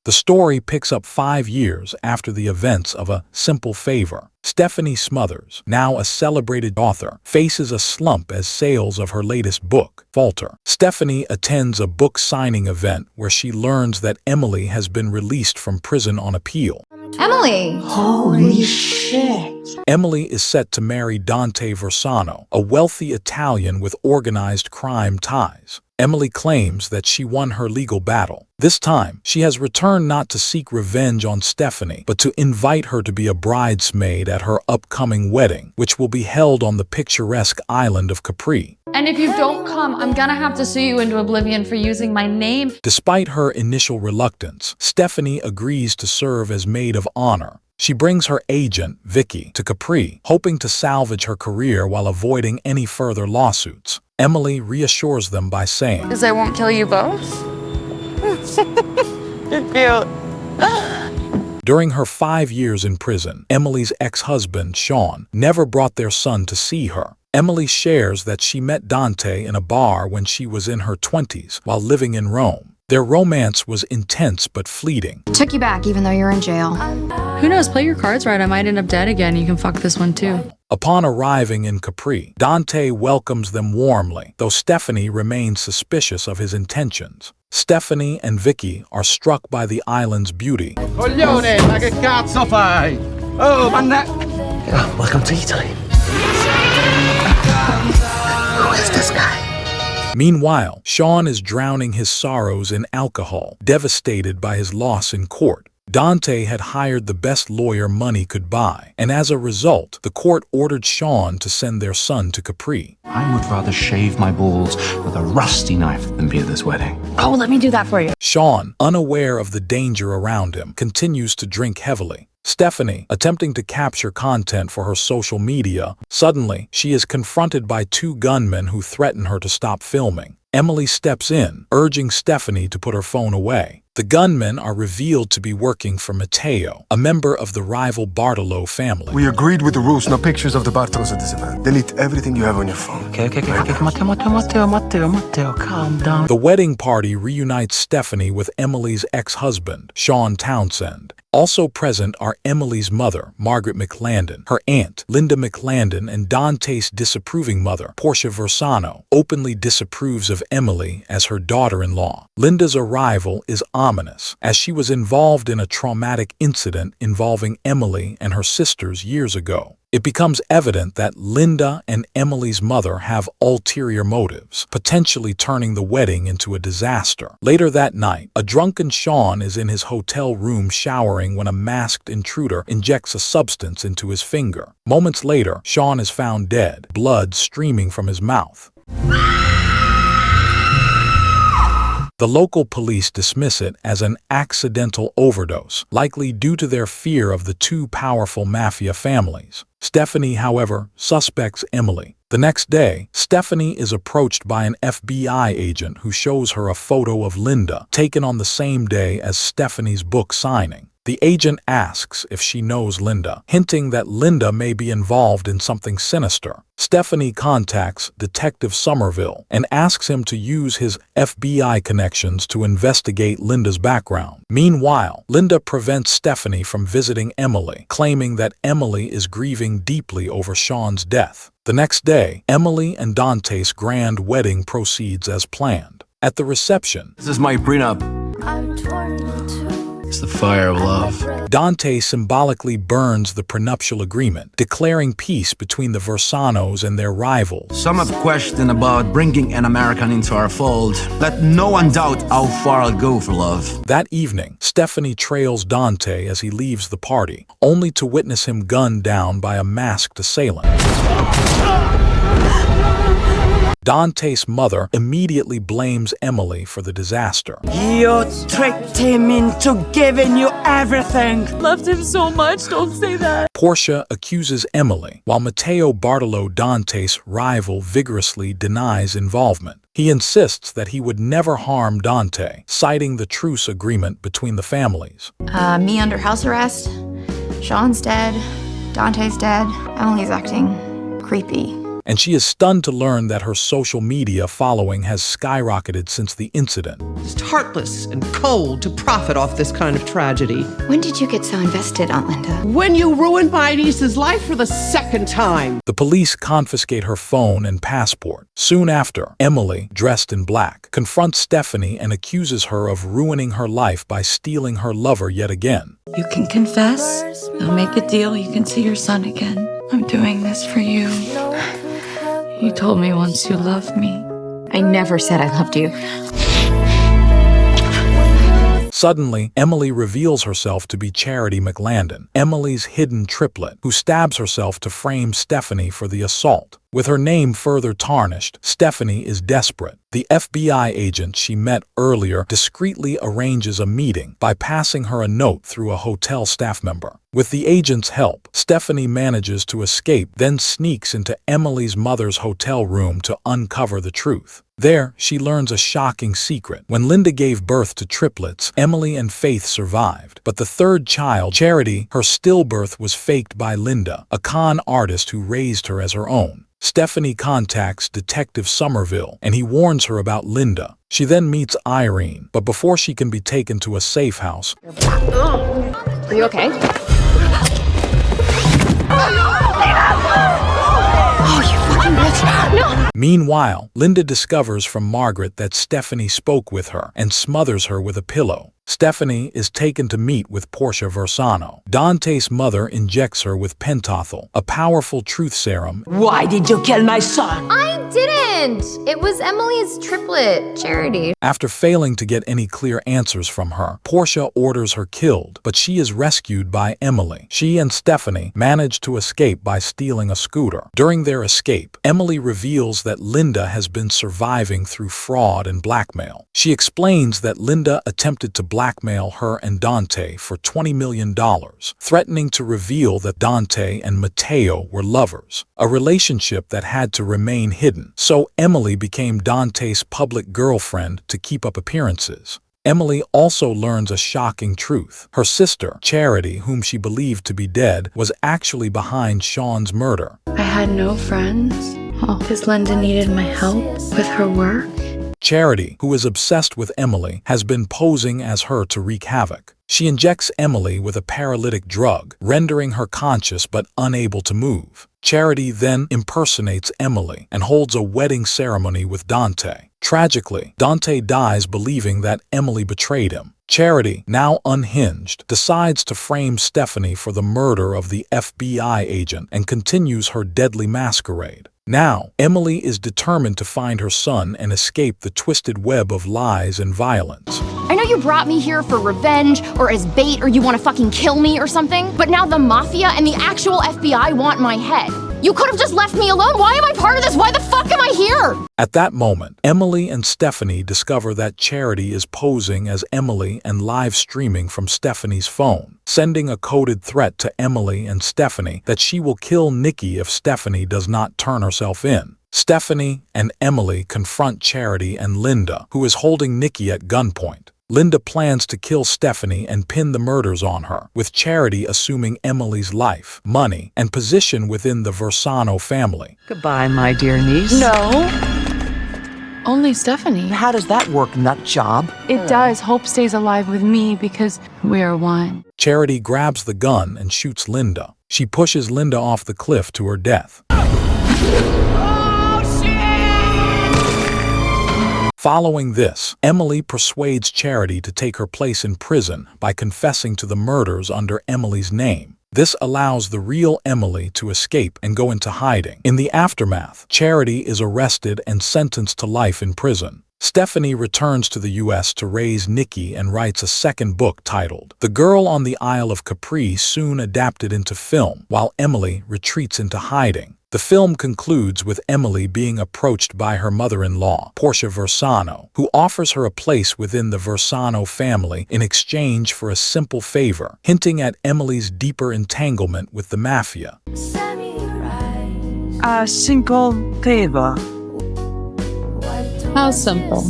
The story picks up 5 years after the events of A Simple Favor. Stephanie Smothers, now a celebrated author, faces a slump as sales of her latest book falter. Stephanie attends a book signing event where she learns that Emily has been released from prison on appeal. Emily! Holy shit! Emily is set to marry Dante Versano, a wealthy Italian with organized crime ties. Emily claims that she won her legal battle. This time, she has returned not to seek revenge on Stephanie, but to invite her to be a bridesmaid at her upcoming wedding, which will be held on the picturesque island of Capri. And if you don't come, I'm gonna have to sue you into oblivion for using my name. Despite her initial reluctance, Stephanie agrees to serve as maid of honor. She brings her agent, Vicky, to Capri, hoping to salvage her career while avoiding any further lawsuits. Emily reassures them by saying, Because I won't kill you both? You're cute. During her 5 years in prison, Emily's ex-husband, Sean, never brought their son to see her. Emily shares that she met Dante in a bar when she was in her 20s while living in Rome. Their romance was intense but fleeting. Took you back even though you're in jail. Who knows, play your cards right, I might end up dead again. You can fuck this one too. Upon arriving in Capri, Dante welcomes them warmly, though Stephanie remains suspicious of his intentions. Stephanie and Vicky are struck by the island's beauty. Coglione, ma che cazzo fai? Oh, Welcome to Italy. Who is this guy? Meanwhile, Sean is drowning his sorrows in alcohol, devastated by his loss in court. Dante had hired the best lawyer money could buy, and as a result, the court ordered Sean to send their son to Capri. I would rather shave my balls with a rusty knife than be at this wedding. Oh, let me do that for you. Sean, unaware of the danger around him, continues to drink heavily. Stephanie, attempting to capture content for her social media, suddenly she is confronted by 2 gunmen who threaten her to stop filming. Emily steps in, urging Stephanie to put her phone away. The gunmen are revealed to be working for Matteo, a member of the rival Bartolo family. We agreed with the rules, no pictures of the Bartolos at this event. Delete everything you have on your phone. Okay. Matteo, calm down. The wedding party reunites Stephanie with Emily's ex-husband, Sean Townsend. Also present are Emily's mother, Margaret McLandon, her aunt, Linda McLandon, and Dante's disapproving mother, Portia Versano, openly disapproves of Emily as her daughter-in-law. Linda's arrival is ominous, as she was involved in a traumatic incident involving Emily and her sisters years ago. It becomes evident that Linda and Emily's mother have ulterior motives, potentially turning the wedding into a disaster. Later that night, a drunken Sean is in his hotel room showering when a masked intruder injects a substance into his finger. Moments later, Sean is found dead, blood streaming from his mouth. The local police dismiss it as an accidental overdose, likely due to their fear of the 2 powerful mafia families. Stephanie, however, suspects Emily. The next day, Stephanie is approached by an FBI agent who shows her a photo of Linda, taken on the same day as Stephanie's book signing. The agent asks if she knows Linda, hinting that Linda may be involved in something sinister. Stephanie contacts Detective Somerville and asks him to use his FBI connections to investigate Linda's background. Meanwhile, Linda prevents Stephanie from visiting Emily, claiming that Emily is grieving deeply over Sean's death. The next day, Emily and Dante's grand wedding proceeds as planned. At the reception, This is my prenup. It's the fire of love. Dante symbolically burns the prenuptial agreement, declaring peace between the Versanos and their rivals. Some have questioned about bringing an American into our fold. Let no one doubt how far I'll go for love. That evening, Stephanie trails Dante as he leaves the party, only to witness him gunned down by a masked assailant. Dante's mother immediately blames Emily for the disaster. You tricked him into giving you everything. Loved him so much, don't say that. Portia accuses Emily, while Matteo Bartolo, Dante's rival, vigorously denies involvement. He insists that he would never harm Dante, citing the truce agreement between the families. Me under house arrest. Sean's dead. Dante's dead. Emily's acting creepy. and she is stunned to learn that her social media following has skyrocketed since the incident. Just heartless and cold to profit off this kind of tragedy. When did you get so invested, Aunt Linda? When you ruined my niece's life for the second time. The police confiscate her phone and passport. Soon after, Emily, dressed in black, confronts Stephanie and accuses her of ruining her life by stealing her lover yet again. You can confess, I'll make a deal, you can see your son again. I'm doing this for you. You told me once you loved me. I never said I loved you. Suddenly, Emily reveals herself to be Charity McLandon, Emily's hidden triplet, who stabs herself to frame Stephanie for the assault. With her name further tarnished, Stephanie is desperate. The FBI agent she met earlier discreetly arranges a meeting by passing her a note through a hotel staff member. With the agent's help, Stephanie manages to escape, then sneaks into Emily's mother's hotel room to uncover the truth. There, she learns a shocking secret. When Linda gave birth to triplets, Emily and Faith survived. But the third child, Charity, her stillbirth was faked by Linda, a con artist who raised her as her own. Stephanie contacts Detective Somerville, and he warns her about Linda. She then meets Irene, but before she can be taken to a safe house... Are you okay? Oh, you fucking bitch! No! Meanwhile, Linda discovers from Margaret that Stephanie spoke with her and smothers her with a pillow. Stephanie is taken to meet with Portia Versano. Dante's mother injects her with pentothal, a powerful truth serum. Why did you kill my son? I didn't! It was Emily's triplet, Charity. After failing to get any clear answers from her, Portia orders her killed, but she is rescued by Emily. She and Stephanie manage to escape by stealing a scooter. During their escape, Emily reveals that Linda has been surviving through fraud and blackmail. She explains that Linda attempted to blackmail her and Dante for $20 million, threatening to reveal that Dante and Matteo were lovers, a relationship that had to remain hidden. So Emily became Dante's public girlfriend to keep up appearances. Emily also learns a shocking truth. Her sister, Charity, whom she believed to be dead, was actually behind Sean's murder. I had no friends because Linda needed my help with her work. Charity, who is obsessed with Emily, has been posing as her to wreak havoc. She injects Emily with a paralytic drug, rendering her conscious but unable to move. Charity then impersonates Emily and holds a wedding ceremony with Dante. Tragically, Dante dies believing that Emily betrayed him. Charity, now unhinged, decides to frame Stephanie for the murder of the FBI agent and continues her deadly masquerade. Now, Emily is determined to find her son and escape the twisted web of lies and violence. I know you brought me here for revenge or as bait or you want to fucking kill me or something, but now the mafia and the actual FBI want my head. You could have just left me alone. Why am I part of this? Why the fuck am I here? At that moment, Emily and Stephanie discover that Charity is posing as Emily and live streaming from Stephanie's phone, sending a coded threat to Emily and Stephanie that she will kill Nikki if Stephanie does not turn herself in. Stephanie and Emily confront Charity and Linda, who is holding Nikki at gunpoint. Linda plans to kill Stephanie and pin the murders on her, with Charity assuming Emily's life, money, and position within the Versano family. Goodbye, my dear niece. No. Only Stephanie. How does that work, nut job? It does. Hope stays alive with me because we are one. Charity grabs the gun and shoots Linda. She pushes Linda off the cliff to her death. Following this, Emily persuades Charity to take her place in prison by confessing to the murders under Emily's name. This allows the real Emily to escape and go into hiding. In the aftermath, Charity is arrested and sentenced to life in prison. Stephanie returns to the U.S. to raise Nikki and writes a second book titled The Girl on the Isle of Capri, soon adapted into film, while Emily retreats into hiding. The film concludes with Emily being approached by her mother-in-law, Portia Versano, who offers her a place within the Versano family in exchange for a simple favor, hinting at Emily's deeper entanglement with the mafia. A simple favor. How simple.